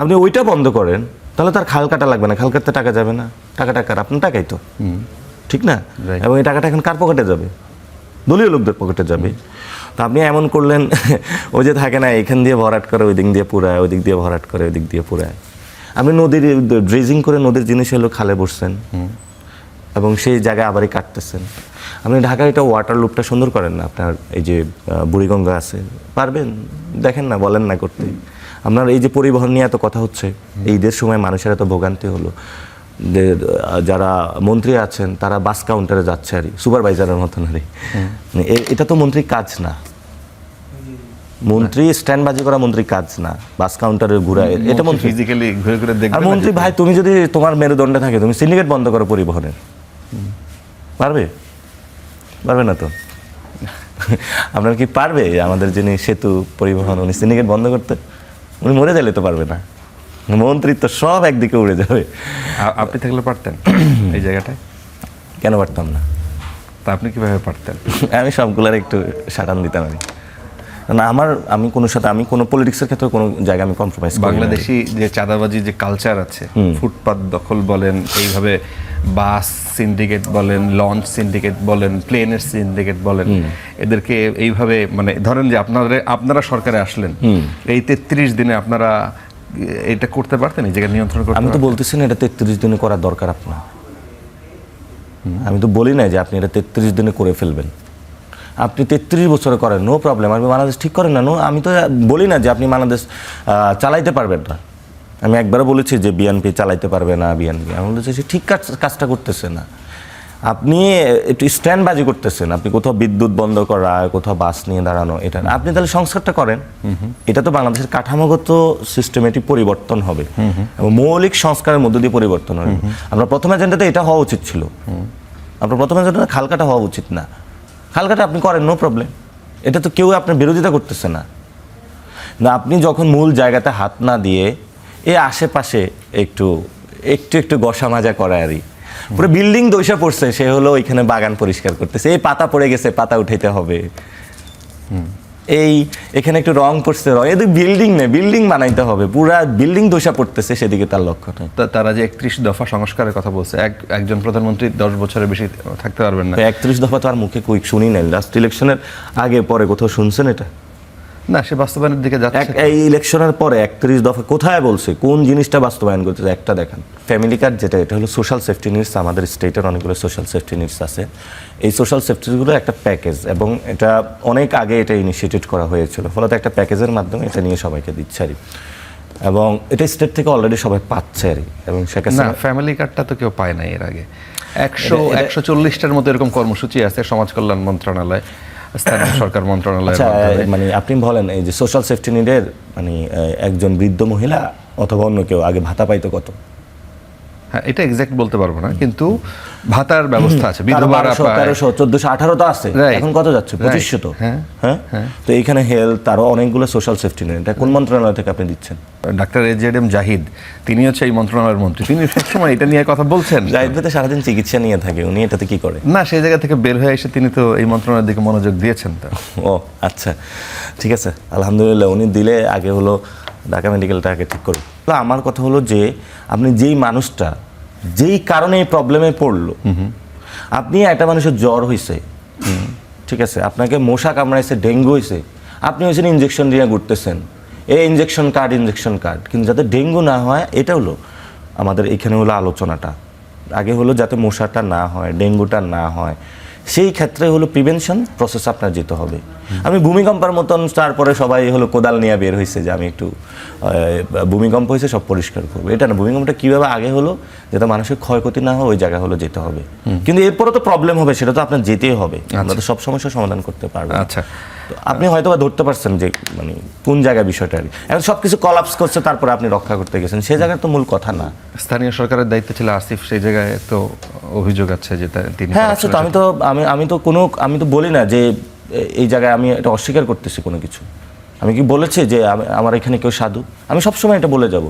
[SPEAKER 1] আপনি ওইটা বন্ধ করেন, তাহলে তার খাল কাটা লাগবে না, খাল কাটতে টাকা যাবে না। টাকাটা কার? আপনার টাকাই তো, ঠিক না?
[SPEAKER 2] Right.
[SPEAKER 1] এবং এই টাকাটা এখন কার পকেটে যাবে? দলীয় লোকদের পকেটে যাবে। তো আপনি এমন করলেন, ওই যে থাকে না, এখান দিয়ে ভরাট করে ওই দিক দিয়ে পুরায়, ওই দিক দিয়ে ভরাট করে ওই দিক দিয়ে পুরায়। আপনি নদীর ড্রেজিং করে নদীর জিনিস হলো খালে বসছেন, এবং সেই জায়গায় আবারই কাটতেছেন। আপনি ঢাকার এটা ওয়াটার লুপটা সুন্দর করেন না, আপনার এই যে বুড়িগঙ্গা আছে, পারবেন? দেখেন না, বলেন না করতে। আপনার এই যে পরিবহন নিয়ে এত কথা হচ্ছে, এই ঈদের সময় মানুষের এত ভোগান্তি হলো, যে যারা মন্ত্রী আছেন তারা বাস কাউন্টারে যাচ্ছে আর সুপারভাইজারের মতন আর এটা তো মন্ত্রীর কাজ না। মন্ত্রী স্ট্যান্ডবাজি করা মন্ত্রীর কাজ না, বাস কাউন্টারে ঘুরায়, এটা মন্ত্রী
[SPEAKER 2] ফিজিক্যালি ঘুরে ঘুরে
[SPEAKER 1] আর
[SPEAKER 2] দেখবেন।
[SPEAKER 1] মন্ত্রী ভাই, তুমি যদি তোমার মেরুদণ্ডে থাকে, তুমি সিন্ডিকেট বন্ধ করো পরিবহনের, পারবে? পারবে না তো। আপনার কি পারবে আমাদের যিনি সেতু পরিবহন, উনি সিন্ডিকেট বন্ধ করতে? উনি মরে গেলে তো পারবে না। মন্ত্রী তো সব একদিকে উড়ে যাবে।
[SPEAKER 2] আপনি থাকলে পারতেন এই জায়গাটায়?
[SPEAKER 1] কেন পারতাম না?
[SPEAKER 2] তা আপনি কিভাবে পারতেন?
[SPEAKER 1] আমি সবগুলার একটু সাটান দিতাম। না, আমি কোনো পলিটিক্সের ক্ষেত্রে কোনো জায়গায় আমি কম্প্রোমাইজ করি না।
[SPEAKER 2] বাংলাদেশি যে চাঁদাবাজি যে কালচার আছে, ফুটপাত দখল বলেন, এইভাবে বাস সিন্ডিকেট বলেন, লঞ্চ সিন্ডিকেট বলেন, প্লেনের সিন্ডিকেট বলেন, এদেরকে এইভাবে মানে ধরেন যে আপনারা সরকারে আসলেন, এই 33 দিনে আপনারা এটা করতে পারতেন, এই জায়গায় নিয়ন্ত্রণ করতে?
[SPEAKER 1] আমি তো বলতেছি না এটা 33 দিনে করা দরকার আপনার। আমি তো বলি না যে আপনি এটা 33 দিনে করে ফেলবেন। আপনি 33 বছরে করেন, নো প্রবলেম। আপনি বাংলাদেশ ঠিক করেন না, আমি তো বলি না যে আপনি বাংলাদেশ চালাইতে পারবেন না। আমি একবারও বলেছি যে বিএনপি চালাইতে পারবে না, বিএনপি। আমি বলেছি সে ঠিক কাজটা করতেছে না। আপনি একটু স্ট্যান্ডবাজি করতেছেন, আপনি কোথাও বিদ্যুৎ বন্ধ করা, কোথাও বাস নিয়ে দাঁড়ানো, এটা না। আপনি তাহলে সংস্কারটা করেন। এটা তো বাংলাদেশের কাঠামোগত সিস্টেমেটিক পরিবর্তন হবে এবং মৌলিক সংস্কারের মধ্য দিয়ে পরিবর্তন হবে। আমরা প্রথম এজেন্ডাতে এটা হওয়া উচিত ছিল। আপনার প্রথম এজেন্ডাতে খালকাটা হওয়া উচিত না। খালকাটা আপনি করেন, নো প্রবলেম। এটা তো কেউ আপনার বিরোধিতা করতেছে না। না, আপনি যখন মূল জায়গাতে হাত না দিয়ে এই আশেপাশে একটু একটু একটু গসা মাজা করা আরই, পুরো বিল্ডিং দোষা পড়ছে, সে হলো ওইখানে বাগান পরিষ্কার করতেছে, এই পাতা পড়ে গেছে, পাতা উঠাইতে হবে, এই এখানে একটু রং পড়ছে, রং, এদিকে বিল্ডিং নেই, বিল্ডিং বানাইতে হবে, পুরা বিল্ডিং দোষা পড়তেছে, সেদিকে তার লক্ষ্য নেই।
[SPEAKER 2] তারা যে 31 দফা সংস্কারের কথা বলছে, একজন প্রধানমন্ত্রী 10 বছরের বেশি থাকতে পারবেন না।
[SPEAKER 1] 31 দফা তো আর মুখে কুইক শুনি নাই। লাস্ট ইলেকশনের আগে পরে কোথাও শুনছেন এটা?
[SPEAKER 2] না, সে বাস্তবায়নের দিকে যাচ্ছে।
[SPEAKER 1] এই ইলেকশনের পরে 31 দফা কোথায় বলছে? কোন জিনিসটা বাস্তবায়ন করতেছে একটা দেখান। ফ্যামিলি কার্ড যেটা, এটা হলো সোশ্যাল সেফটি নিডস। আমাদের স্টেটের অনেকগুলো সোশ্যাল সেফটি নিডস আছে। এই সোশ্যাল সেফটিগুলো একটা প্যাকেজ, এবং এটা অনেক আগে এটা ইনিশিয়েটেড করা হয়েছিল, ফলত একটা প্যাকেজের মাধ্যমে এটা নিয়ে সবাইকে দিচ্ছে আর, এবং এটা স্টেট থেকে অলরেডি সবাই পাচ্ছে আর। এবং
[SPEAKER 2] না, ফ্যামিলি কার্ডটা তো কেউ পায় না এর আগে। 140টার মতো এরকম কর্মসূচি আছে সমাজ কল্যাণ মন্ত্রণালয়, স্থানীয় সরকার মন্ত্রণালয়।
[SPEAKER 1] মানে আপনি বলেন এই যে সোশ্যাল সেফটি নিডের মানে একজন বৃদ্ধ মহিলা অথবা অন্য কেউ আগে ভাতা পাইতো কত?
[SPEAKER 2] হ্যাঁ, এটা এক্সাক্ট বলতে পারবো না, কিন্তু ভাতার ব্যবস্থা আছে। বিধবারা
[SPEAKER 1] 1300, 1400, 18 তো আছে, এখন কত যাচ্ছে? 2500 তো। হ্যাঁ, তো এইখানে হেলথ, আরো অনেকগুলো সোশ্যাল সেফটি নেট। এটা কোন মন্ত্রণালয় থেকে আপনি দিচ্ছেন?
[SPEAKER 2] ডাক্তার AJM জাহিদ, তিনি হচ্ছে এই মন্ত্রণালয়ের মন্ত্রী, তিনি সবসময় এটা নিয়ে কথা বলছেন।
[SPEAKER 1] জাহিদ ভাই তো সারাদিন চিকিৎসা নিয়ে থাকে, উনি এটাতে কি করে?
[SPEAKER 2] না, সেই জায়গা থেকে বের হয়ে এসে তিনি তো এই মন্ত্রণালয়ের দিকে মনোযোগ দিয়েছেন। তো
[SPEAKER 1] ও আচ্ছা, ঠিক আছে, আলহামদুলিল্লাহ। উনি দিলে আগে হলো ঢাকা মেডিকেলটা আগে ঠিক করুন। তো আমার কথা হলো যে আপনি যেই মানুষটা যেই কারণে এই প্রবলেমে পড়লো, আপনি একটা মানুষের জ্বর হয়েছে, ঠিক আছে, আপনাকে মশা কামড়াইছে, ডেঙ্গু হয়েছে, আপনি হয়েছেন ইঞ্জেকশন দিয়ে ঘুরতেছেন, এই ইঞ্জেকশন কার্ড, কিন্তু যাতে ডেঙ্গু না হয়, এটা হলো আমাদের এখানে হলো আলোচনাটা। আগে হলো যাতে মশাটা না হয়, ডেঙ্গুটা না হয়, সেই ক্ষেত্রে হলো প্রিভেনশন প্রসেস আপনার যেতে হবে। আমি ভূমিকম্পের মতন তারপরে সবাই হলো কোদাল নিয়ে বের হয়েছে যে আমি একটু ভূমিকম্প হয়েছে সব পরিষ্কার করবো, এটা না। ভূমিকম্পটা কীভাবে আগে হলো যাতে মানুষের ক্ষয়ক্ষতি না হয় ওই জায়গা হলো যেতে হবে, কিন্তু এরপরে তো প্রবলেম হবে, সেটা তো আপনার যেতেই হবে। আমরা তো সব সমস্যার সমাধান করতে পারবো।
[SPEAKER 2] আচ্ছা,
[SPEAKER 1] আপনি হয়তো বা ধরতে পারছেন যে মানে কোন জায়গায় বিষয়টা আর কি। এখন সব কিছু কলাপস করছে তারপরে আপনি রক্ষা করতে গেছেন, সে জায়গায় তো মূল কথা না।
[SPEAKER 2] স্থানীয় সরকারের দায়িত্ব ছিল আসিফ, সেই জায়গায় তো অভিযোগ আছে যে তিনি
[SPEAKER 1] হ্যাঁ আছে তো। আমি তো বলি না যে এই জায়গায় আমি এটা অস্বীকার করতেছি কোনো কিছু। আমি কি বলেছি যে আমার এখানে কেউ সাধু? আমি সবসময় এটা বলে যাব,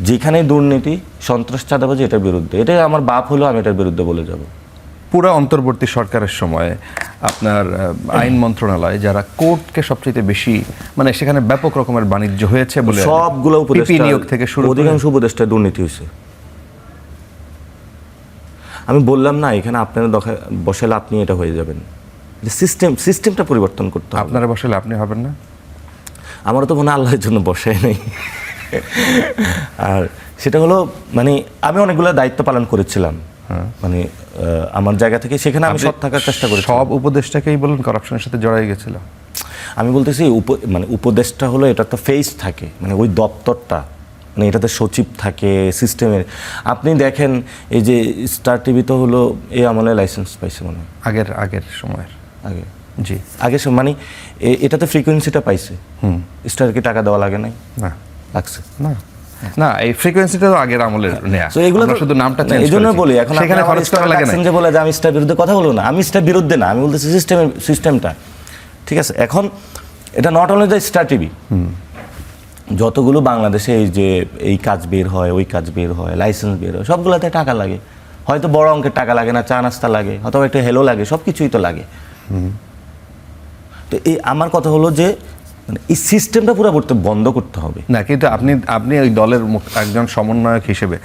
[SPEAKER 1] যেখানে দুর্নীতি সন্ত্রাস চাঁদাবাজি এটার বিরুদ্ধে, এটাই আমার বাপ হলো, আমি এটার বিরুদ্ধে বলে যাব।
[SPEAKER 2] পুরো অন্তর্বর্তী সরকারের সময় আপনার আইন মন্ত্রণালয় যারা কোর্টকে সবচেয়ে বেশি মানে সেখানে ব্যাপক রকমের বাণিজ্য হয়েছে বলে
[SPEAKER 1] সবগুলো উপদেষ্টা
[SPEAKER 2] নিয়োগ থেকে শুরু করে
[SPEAKER 1] অধিকাংশ উপদেষ্টা দুর্নীতি হয়েছে। আমি বললাম না এখানে আপনারা বসালে আপনি এটা হয়ে যাবেন, সিস্টেমটা পরিবর্তন করতে হবে।
[SPEAKER 2] আপনারা বসালে আপনি হবেন না?
[SPEAKER 1] আমারও তো মনে হয় আল্লাহর জন্য বসে নেই। আর সেটা হলো মানে আমি অনেকগুলো দায়িত্ব পালন করেছিলাম, মানে আমার জায়গা থেকে সেখানে আমি সৎ থাকার চেষ্টা করি।
[SPEAKER 2] সব উপদেষ্টাকেই বলুন করাপশনের সাথে জড়াই গেছিল।
[SPEAKER 1] আমি বলতেছি মানে উপদেষ্টা হলো এটা তো ফেস থাকে, মানে ওই দপ্তরটা, মানে এটাতে সচিব থাকে সিস্টেমের। আপনি দেখেন এই যে স্টার টিভি তো হলো এই আমলে লাইসেন্স পাইছে মনে হয়
[SPEAKER 2] আগের সময়ের
[SPEAKER 1] আগে,
[SPEAKER 2] জি
[SPEAKER 1] আগে মানে এটাতে ফ্রিকোয়েন্সিটা পাইছে। স্টারকে টাকা দেওয়া লাগে নাই?
[SPEAKER 2] না,
[SPEAKER 1] লাগছে
[SPEAKER 2] না না, এই ফ্রিকোয়েন্সিটা তো আগের আমলের নেয়া।
[SPEAKER 1] তো এগুলো
[SPEAKER 2] আমরা শুধু নামটা চেঞ্জ
[SPEAKER 1] এই জন্য বলি এখন
[SPEAKER 2] সেখানে খরচ করা লাগে না।
[SPEAKER 1] যে বলে যে আমি স্টার বিরুদ্ধে কথা বলবো না, আমি স্টার বিরুদ্ধে না, আমি বলতেছি সিস্টেমটা ঠিক আছে। এখন এটা not only the star TV, যতগুলো বাংলাদেশে এই যে এই কাজ বের হয় ওই কাজ বের হয় লাইসেন্স বের হয় সবগুলোতে টাকা লাগে। হয়তো বড় অঙ্কের টাকা লাগে না, চা নাস্তা লাগে, অথবা একটা হেলো লাগে, সব কিছুই তো লাগে। তো এই আমার কথা হলো যে মানে এই সিস্টেমটা পুরো বন্ধ করতে হবে
[SPEAKER 2] না। কিন্তু আপনি ওই দলের একজন সমন্বয়ক হিসেবে,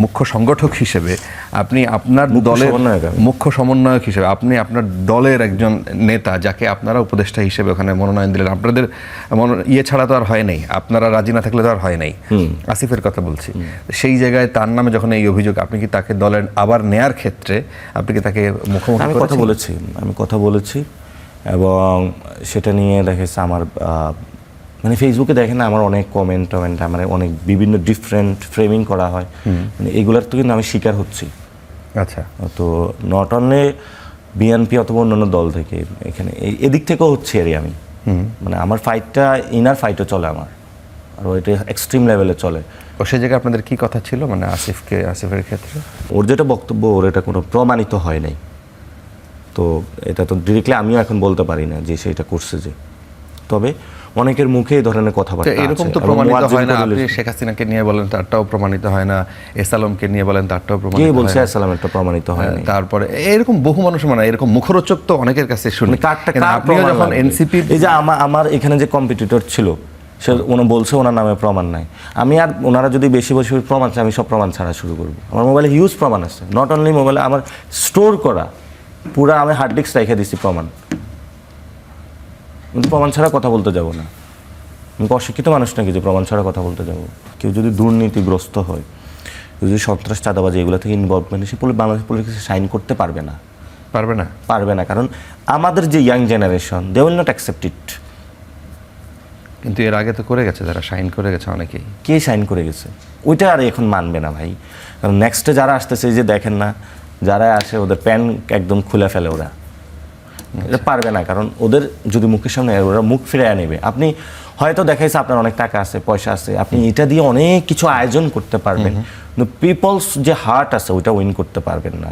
[SPEAKER 2] মুখ্য সংগঠক হিসেবে, আপনি আপনার দলের মুখ্য সমন্বয়ক হিসেবে আপনি আপনার দলের একজন নেতা যাকে আপনারা উপদেষ্টা হিসেবে ওখানে মনোনয়ন দিলেন, আপনাদের ইয়ে ছাড়া তো আর হয় নাই, আপনারা রাজি না থাকলে তো আর হয় নাই। আসিফের কথা বলছি, সেই জায়গায় তার নামে যখন এই অভিযোগ, আপনি কি তাকে দলের আবার নেয়ার ক্ষেত্রে আপনি কি তাকে মুখোমুখি?
[SPEAKER 1] আমি কথা বলেছি এবং সেটা নিয়ে দেখেছে আমার মানে ফেসবুকে দেখেন না আমার অনেক কমেন্ট আমার অনেক বিভিন্ন ডিফারেন্ট ফ্রেমিং করা হয়, মানে এগুলার তো কিন্তু আমি শিকার হচ্ছি।
[SPEAKER 2] আচ্ছা,
[SPEAKER 1] তো নট অনলি বিএনপি অথবা অন্যান্য দল থেকে এখানে এদিক থেকেও হচ্ছে আর আমি মানে আমার ফাইটটা ইনার ফাইটও চলে আমার, আর ওইটা এক্সট্রিম লেভেলে চলে।
[SPEAKER 2] ও সেই জায়গায় আপনাদের কি কথা ছিল মানে আসিফের ক্ষেত্রে?
[SPEAKER 1] ওর যেটা বক্তব্য ওর এটা কোনো প্রমাণিত হয় নাই, তো এটা তো ডিরেক্টলি আমিও এখন বলতে পারি না যে সেটা করছে যে, তবে অনেকের মুখে এই ধরনের কথাবার্তা
[SPEAKER 2] এরকম তো প্রমাণিত হয় না। আপনি শেখ হাসিনাকে নিয়ে বলেন তারটাও প্রমাণিত হয় না, এসালামকে নিয়ে বলেন তারটাও প্রমাণিত হয় না।
[SPEAKER 1] কে বলছে এসালামেরটা প্রমাণিত হয় না?
[SPEAKER 2] তারপরে এরকম বহু মানুষ মানে এরকম মুখরোচক তো অনেকের কাছে শুনি। আপনিও যখন এনসিপি,
[SPEAKER 1] এই যে আমার এখানে যে কম্পিটিটর ছিল সে উনি বলছে ওনার নামে প্রমাণ নাই, আমি আর ওনারা যদি বেশি বেশি প্রমাণ চাই আমি সব প্রমাণ ছাড়া শুরু করবো। আমার মোবাইলে হিউজ প্রমাণ আছে, নট অনলি মোবাইলে আমার স্টোর করা পুরো আমি হার্ড ডিস্ক রেখে দিচ্ছি প্রমাণ, কিন্তু প্রমাণ ছাড়া কথা বলতে যাব না। আমি অশিক্ষিত মানুষ নাকি যে প্রমাণ ছাড়া কথা বলতে যাব? কেউ যদি দুর্নীতিগ্রস্ত হয়, কেউ যদি সন্ত্রাস চাঁদাবাজি এগুলো থেকে ইনভলভমেন্ট, সে বাংলাদেশ পলিটিক্সে সাইন করতে পারবে না, কারণ আমাদের যে young generation they will not accept it.
[SPEAKER 2] কিন্তু এর আগে তো করে গেছে, যারা সাইন করে গেছে অনেকেই।
[SPEAKER 1] কে সাইন করে গেছে? ওইটা আর এখন মানবে না ভাই, কারণ নেক্সটে যারা আসতেছে যে দেখেন না, যারা আসে ওদের প্যান একদম খুলে ফেলে, ওরা এটা পারবে না, কারণ ওদের যদি মুখের সামনে ওরা মুখ ফিরে নেবে। আপনি হয়তো দেখাইছে আপনার অনেক টাকা আছে, পয়সা আছে, আপনি এটা দিয়ে অনেক কিছু আয়োজন করতে পারবেন, কিন্তু পিপলস যে হার্ট আছে ওইটা উইন করতে পারবেন না।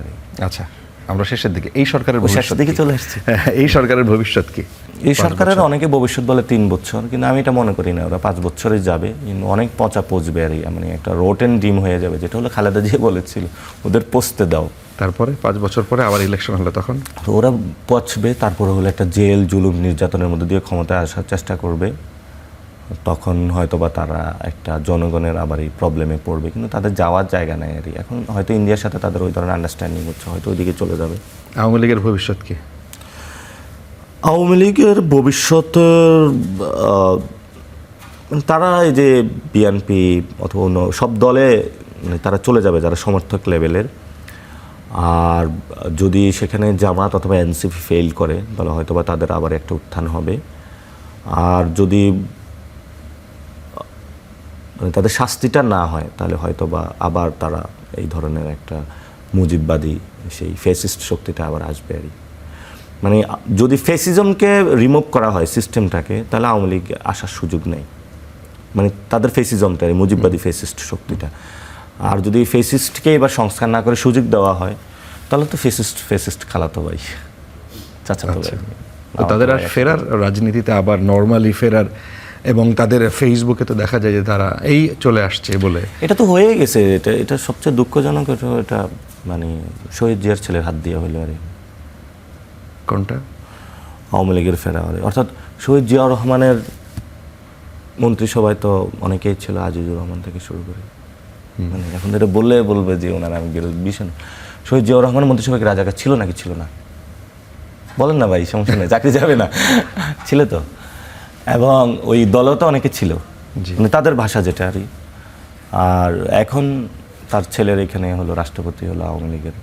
[SPEAKER 2] আচ্ছা, আমরা শেষের দিকে এই সরকারের
[SPEAKER 1] শেষের দিকে চলে আসছি।
[SPEAKER 2] এই সরকারের ভবিষ্যৎ কি?
[SPEAKER 1] এই সরকারের অনেকে ভবিষ্যৎ বলে 3 বছর, কিন্তু আমি এটা মনে করি না, ওরা 5 বছরে যাবে, কিন্তু অনেক পচা পচবে আর মানে একটা রোটেন ডিম হয়ে যাবে, যেটা হলো খালেদা জিয়া বলেছিল ওদের পচতে দাও।
[SPEAKER 2] তারপরে 5 বছর পরে আবার ইলেকশন হলো তখন
[SPEAKER 1] তো ওরা পচবে, তারপরে হলো একটা জেল জুলুম নির্যাতনের মধ্যে দিয়ে ক্ষমতায় আসার চেষ্টা করবে, তখন হয়তো বা তারা একটা জনগণের আবার এই প্রবলেমে পড়বে, কিন্তু তাদের যাওয়ার জায়গা নেই আর এখন হয়তো ইন্ডিয়ার সাথে তাদের ওই ধরনের আন্ডারস্ট্যান্ডিং হচ্ছে, হয়তো ওইদিকে চলে যাবে।
[SPEAKER 2] আওয়ামী লীগের ভবিষ্যৎ কি?
[SPEAKER 1] আওয়ামী লীগের ভবিষ্যতের তারা এই যে বিএনপি অথবা অন্য সব দলে মানে তারা চলে যাবে যারা সমর্থক লেভেলের। আর যদি সেখানে জামাত অথবা এনসিপি ফেল করে তাহলে হয়তো বা তাদের আবার একটা উত্থান হবে। আর যদি মানে তাদের শাস্তিটা না হয় তাহলে হয়তো বা আবার তারা এই ধরনের একটা মুজিববাদী সেই ফেসিস্ট শক্তিটা আবার আসবে আর কি। মানে যদি ফেসিজমকে রিমুভ করা হয় সিস্টেমটাকে, তাহলে আওয়ামী লীগ আসার সুযোগ নেই। মানে তাদের ফেসিজমটা, মুজিববাদী ফেসিস্ট শক্তিটা। আর যদি ফেসিস্টকে এবার সংস্কার না করে সুযোগ দেওয়া হয় তাহলে তো ফেসিস্ট খালাতো ভাই, চাচাতো ভাই।
[SPEAKER 2] তো তাদের আর ফেরার রাজনীতিতে আবার নর্মালি ফেরার, এবং তাদের ফেসবুকে তো দেখা যায় যে তারা এই চলে আসছে বলে।
[SPEAKER 1] এটা তো হয়ে গেছে, এটা সবচেয়ে দুঃখজনক। এটা মানে শহীদ জিয়ার ছেলের হাত দিয়ে হইলো আর
[SPEAKER 2] কোনটা?
[SPEAKER 1] আওয়ামী লীগের ফেরা। অর্থাৎ শহীদ জিয়াউর রহমানের মন্ত্রিসভায় তো অনেকেই ছিল, আজিজুর রহমান থেকে শুরু করে। মানে এখন এটা বলবে যে ওনার আমি ভীষণ। শহীদ জিয়াউর রহমানের মন্ত্রিসভায় রাজাকার ছিল নাকি ছিল না? বলেন না ভাই, সমস্যা নেই, চাকরি যাবে না। ছিল তো। এবং ওই দলও তো অনেকে ছিল, মানে তাদের ভাষা যেটা আর কি। আর এখন তার ছেলের এখানে হলো রাষ্ট্রপতি হলো আওয়ামী লীগের,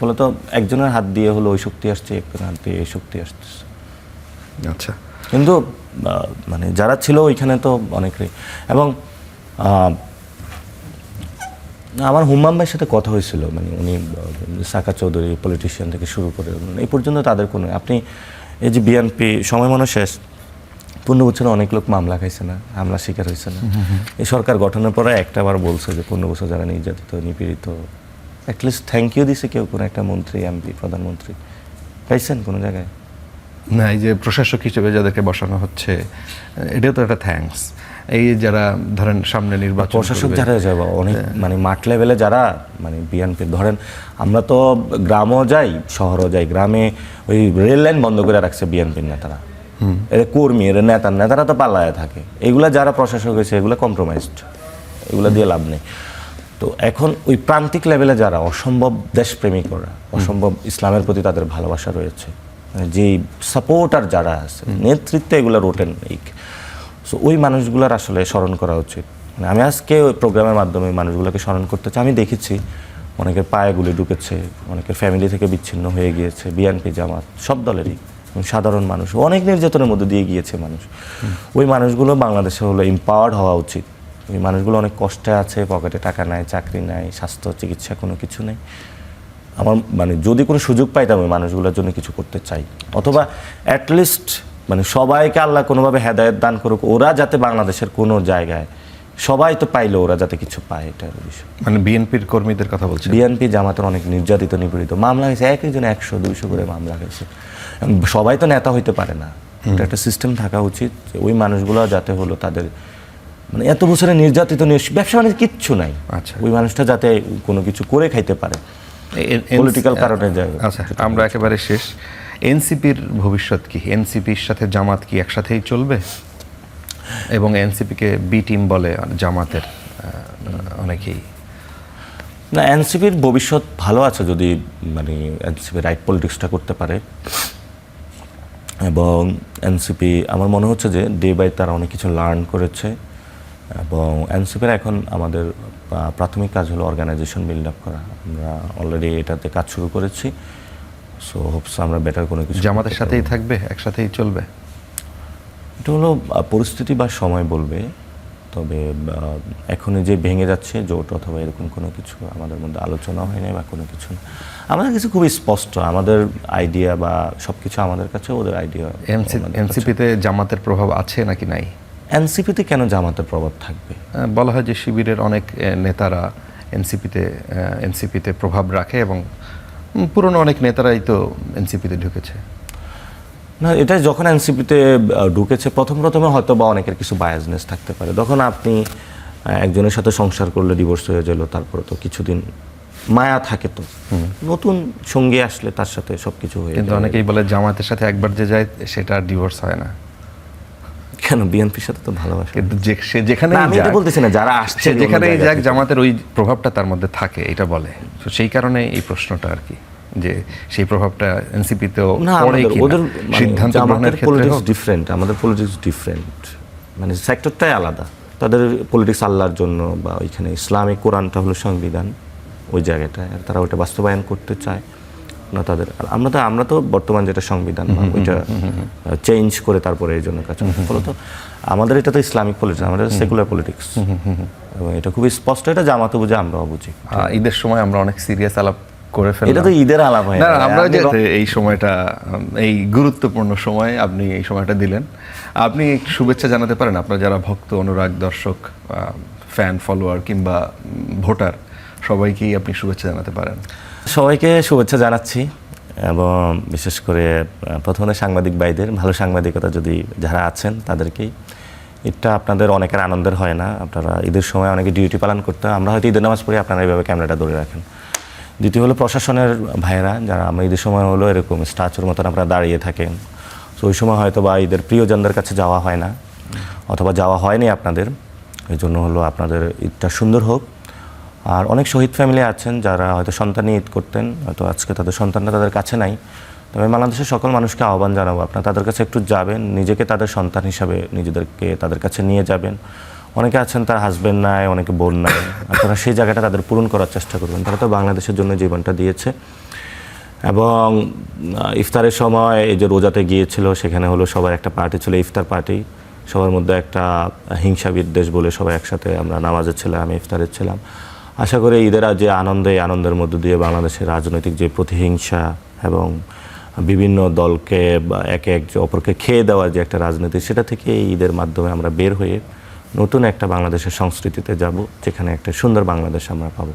[SPEAKER 1] বলে তো একজনের হাত দিয়ে হলো ওই শক্তি আসছে, একজনের হাত দিয়ে এই শক্তি আসতেছে।
[SPEAKER 2] আচ্ছা,
[SPEAKER 1] কিন্তু মানে যারা ছিল ওইখানে তো অনেকেই। এবং আমার হুম্মাম ভাইয়ের সাথে কথা হয়েছিল, মানে উনি সাকা চৌধুরী পলিটিশিয়ান থেকে শুরু করে এই পর্যন্ত তাদের কোনো, আপনি এই যে বিএনপি সময় মনে শেষ 15 বছরে অনেক লোক মামলা খাইছে না, হামলা শিকার হয়েছে না। এই সরকার গঠনের পরে একটাবার বলছে যে 15 বছর যারা নির্যাতিত নিপীড়িত, অ্যাটলিস্ট থ্যাংক ইউ দিছে কেউ, কোনো একটা মন্ত্রী, এমপি, প্রধানমন্ত্রী পাইছেন কোনো জায়গায়?
[SPEAKER 2] না, এই যে প্রশাসক হিসেবে যাদেরকে বসানো হচ্ছে এটাও তো একটা থ্যাঙ্কস। এই যারা ধরেন সামনে নির্বাচন,
[SPEAKER 1] প্রশাসক যারা যাবো অনেক মানে মাঠ লেভেলে যারা মানে বিএনপি, ধরেন আমরা তো গ্রামও যাই শহরও যাই, গ্রামে ওই রেল লাইন বন্ধ করে রাখছে বিএনপির নেতারা, এরা কর্মী, এরা নেতারা তো পাল্লায় থাকে। এগুলা যারা প্রশাসক হয়েছে এগুলো কম্প্রোমাইজড, এগুলো দিয়ে লাভ নেই। তো এখন ওই প্রান্তিক লেভেলে যারা অসম্ভব দেশপ্রেমিকরা, অসম্ভব ইসলামের প্রতি তাদের ভালোবাসা রয়েছে, যে সাপোর্টার যারা আছে নেতৃত্বে, এগুলো রোটেন নেই। সো ওই মানুষগুলোর আসলে স্মরণ করা উচিত। মানে আমি আজকে ওই প্রোগ্রামের মাধ্যমে মানুষগুলোকে স্মরণ করতে চাই। আমি দেখেছি অনেকের পায়ে গুলি ঢুকেছে, অনেকের ফ্যামিলি থেকে বিচ্ছিন্ন হয়ে গিয়েছে, বিএনপি জামাত সব দলেরই, সাধারণ মানুষ অনেক নির্যাতনের মধ্যে দিয়ে গিয়েছে মানুষ। ওই মানুষগুলো বাংলাদেশে হলো এম্পাওয়ার্ড হওয়া উচিত। ওই মানুষগুলো অনেক কষ্টে আছে, পকেটে টাকা নাই, চাকরি নাই, স্বাস্থ্য চিকিৎসা কোনো কিছু নেই। আমার মানে যদি কোনো সুযোগ পাইতাম ওই মানুষগুলোর জন্য কিছু করতে চাই, অথবা অ্যাটলিস্ট মানে সবাইকে আল্লাহ কোনোভাবে হেদায়েত দান করুক, ওরা যাতে বাংলাদেশের কোনো জায়গায় সবাই তো পাইলো, ওরা যাতে কিছু পায়, এটার বিষয়।
[SPEAKER 2] মানে বিএনপির কর্মীদের কথা বলছে,
[SPEAKER 1] বিএনপি জামাতের অনেক নির্যাতিত নিপীড়িত, মামলা হয়েছে এক একজন 100-200 করে মামলা হয়েছে। সবাই তো নেতা হইতে পারে না, এটা একটা সিস্টেম থাকা উচিত যে ওই মানুষগুলো যাতে হলো তাদের মানে এত বছরে নির্যাতিত, ব্যবসা বাণিজ্য কিচ্ছু নাই,
[SPEAKER 2] আচ্ছা,
[SPEAKER 1] ওই মানুষটা যাতে কোনো কিছু করে খাইতে পারে পলিটিক্যাল কারণে যায়।
[SPEAKER 2] আচ্ছা, আমরা একেবারে শেষ, এনসিপির ভবিষ্যৎ কি? এনসিপির সাথে জামাত কি একসাথেই চলবে? এবং এনসিপিকে বি টিম বলে জামাতের অনেকেই।
[SPEAKER 1] না, এনসিপির ভবিষ্যৎ ভালো আছে যদি মানে এনসিপি রাইট পলিটিক্সটা করতে পারে। এবং এনসিপি আমার মনে হচ্ছে যে ডে বাই তারা অনেক কিছু লার্ন করেছে। এবং এনসিপির এখন আমাদের প্রাথমিক কাজ হলো অর্গানাইজেশন বিল্ড আপ করা। আমরা অলরেডি এটাতে কাজ শুরু করেছি। সো হোপস আমরা বেটার কোনো কিছু।
[SPEAKER 2] জামাতের সাথেই থাকবে, একসাথেই চলবে?
[SPEAKER 1] এটা হলো পরিস্থিতি বা সময় বলবে। তবে এখন যে ভেঙে যাচ্ছে জোট অথবা এরকম কোনো কিছু আমাদের মধ্যে আলোচনা হয় নাই বা কোনো কিছু না। আমাদের কিছু খুবই স্পষ্ট, আমাদের আইডিয়া বা সব কিছু আমাদের কাছে, ওদের আইডিয়া।
[SPEAKER 2] এনসিপিতে জামাতের প্রভাব আছে নাকি নাই?
[SPEAKER 1] এনসিপিতে কেন জামাতের প্রভাব থাকবে?
[SPEAKER 2] বলা হয় যে শিবিরের অনেক নেতারা এনসিপিতে প্রভাব রাখে, এবং পুরনো অনেক নেতারাই তো এনসিপিতে ঢুকেছে।
[SPEAKER 1] না, এটা যখন এনসিপিতে ঢুকেছে প্রথমে হয়তো বা অনেকের কিছু বায়াসনেস থাকতে পারে। তখন আপনি একজনের সাথে সংসার করলে ডিভোর্স হয়ে গেল, তারপরে তো কিছুদিন মায়া থাকে, তো নতুন সঙ্গী আসলে তার সাথে সবকিছু হয়ে।
[SPEAKER 2] কিন্তু অনেকেই বলে জামাতের সাথে একবার যে যায় সেটা ডিভোর্স হয় না।
[SPEAKER 1] কেন? বিএনপির সাথে তো ভালোবাসা।
[SPEAKER 2] কিন্তু সে যেখানে,
[SPEAKER 1] আমি এটা বলতেছি না, যারা আসছে
[SPEAKER 2] যেখানেই যাক জামাতের ওই প্রভাবটা তার মধ্যে থাকে, এটা বলে। তো সেই কারণে এই প্রশ্নটা আর কি, যে সেই প্রভাবটা এনসিপিতেও পড়ে কি না, সিদ্ধান্ত গ্রহণের ক্ষেত্রে
[SPEAKER 1] ডিফারেন্ট। আমাদের পলিটিক্স ডিফারেন্ট, মানে সেক্টরটাই আলাদা। তাদের পলিটিক্স আল্লাহর জন্য, বা ওইখানে ইসলামিক কোরআনটা হলো সংবিধান, ওই জায়গাটায়, আর তারা ওইটা বাস্তবায়ন করতে চায় না তাদের। আমরা তো বর্তমান যেটা সংবিধান ওইটা চেঞ্জ করে তারপরে এই জন্য কাজ করি। ফলত আমাদের এটা তো ইসলামিক পলিটিক্স, আমাদের সেকুলার পলিটিক্স, এবং এটা খুবই স্পষ্ট, এটা জামাতও বুঝে আমরাও বুঝি।
[SPEAKER 2] ঈদের সময় আমরা অনেক সিরিয়াস আলাপ করে ফেললাম।
[SPEAKER 1] এটা তো ঈদের আলাপ হয়
[SPEAKER 2] না, আমরা যে এই সময়টা, এই গুরুত্বপূর্ণ সময় আপনি এই সময়টা দিলেন, আপনি একটু শুভেচ্ছা জানাতে পারেন আপনার যারা ভক্ত, অনুরাগ, দর্শক, ফ্যান, ফলোয়ার কিংবা ভোটার সবাইকেই আপনি শুভেচ্ছা জানাতে পারেন।
[SPEAKER 1] সবাইকে শুভেচ্ছা জানাচ্ছি, এবং বিশেষ করে প্রথমে সাংবাদিক ভাইদের, ভালো সাংবাদিকতা যদি যারা আছেন তাদেরকেই। এটা আপনাদের অনেকের আনন্দের হয় না, আপনারা ঈদের সময় অনেকে ডিউটি পালন করতে হয়, আমরা হয়তো ঈদের নামাজ পড়ি, আপনারা এইভাবে ক্যামেরাটা ধরে রাখেন। দ্বিতীয় হলো প্রশাসনের ভাইয়েরা, যারা আমরা ঈদের সময় হলো এরকম স্ট্যাচুর মতন আপনারা দাঁড়িয়ে থাকেন, তো ওই সময় হয়তো বা ঈদের প্রিয়জনদের কাছে যাওয়া হয় না, অথবা যাওয়া হয়নি আপনাদের, এই জন্য হলো আপনাদের ঈদটা সুন্দর হোক। আর অনেক শহীদ ফ্যামিলি আছেন যারা হয়তো সন্তানই ঈদ করতেন, হয়তো আজকে তাদের সন্তানরা তাদের কাছে নাই, তবে বাংলাদেশের সকল মানুষকে আহ্বান জানাবো, আপনারা তাদের কাছে একটু যাবেন, নিজেকে তাদের সন্তান হিসাবে নিজেদেরকে তাদের কাছে নিয়ে যাবেন। অনেকে আছেন তার হাজব্যান্ড নাই, অনেকে বোন নাই, আপনারা সেই জায়গাটা তাদের পূরণ করার চেষ্টা করবেন। তারা তো বাংলাদেশের জন্য জীবনটা দিয়েছে। এবং ইফতারের সময় এই যে রোজাতে গিয়েছিল, সেখানে হলো সবার একটা পার্টি ছিল, ইফতার পার্টি, সবার মধ্যে একটা হিংসা বিদ্বেষ বলে সবাই একসাথে আমরা নামাজে ছিলাম, আমি ইফতারে ছিলাম। আশা করি ঈদের যে আনন্দের মধ্য দিয়ে বাংলাদেশের রাজনৈতিক যে প্রতিহিংসা এবং বিভিন্ন দলকে একে অপরকে খেয়ে দেওয়ার যে একটা রাজনীতি, সেটা থেকে এই ঈদের মাধ্যমে আমরা বের হয়ে নতুন একটা বাংলাদেশের সংস্কৃতিতে যাব, যেখানে একটা সুন্দর বাংলাদেশ আমরা পাবো।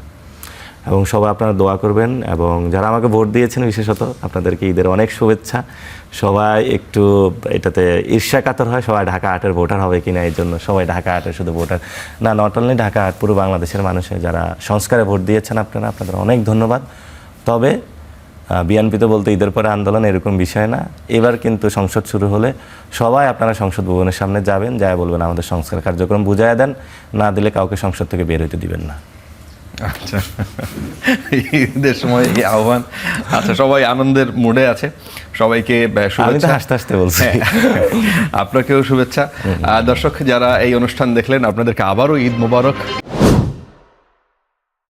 [SPEAKER 1] এবং সবাই আপনারা দোয়া করবেন, এবং যারা আমাকে ভোট দিয়েছেন বিশেষত আপনাদেরকে ঈদের অনেক শুভেচ্ছা। সবাই একটু এটাতে ঈর্ষা কাতর হয়, সবাই ঢাকা ৮-এর ভোটার হবে কিনা, এই জন্য সবাই ঢাকা ৮-এর শুধু ভোটার না, নট অনলি ঢাকা ৮, পুরো বাংলাদেশের মানুষের যারা সংস্কারে ভোট দিয়েছেন আপনাদের অনেক ধন্যবাদ। তবে বিএনপি তো বলতে ঈদের পরে আন্দোলন এরকম বিষয় না, এবার কিন্তু সংসদ শুরু হলে সবাই আপনারা সংসদ ভবনের সামনে যাবেন, যায় বলবেন আমাদের সংস্কার কার্যক্রম বুঝাইয়া দেন, না দিলে কাউকে সংসদ থেকে বের হইতে দিবেন না।
[SPEAKER 2] আচ্ছা, ঈদের সময় এই আহ্বান। আচ্ছা, সবাই আনন্দের মুডে আছে, সবাইকে শুভেচ্ছা।
[SPEAKER 1] হাসতে হাসতে বলছি,
[SPEAKER 2] আপনাকেও শুভেচ্ছা। দর্শক যারা এই অনুষ্ঠান দেখলেন, আপনাদেরকে আবারও ঈদ মোবারক।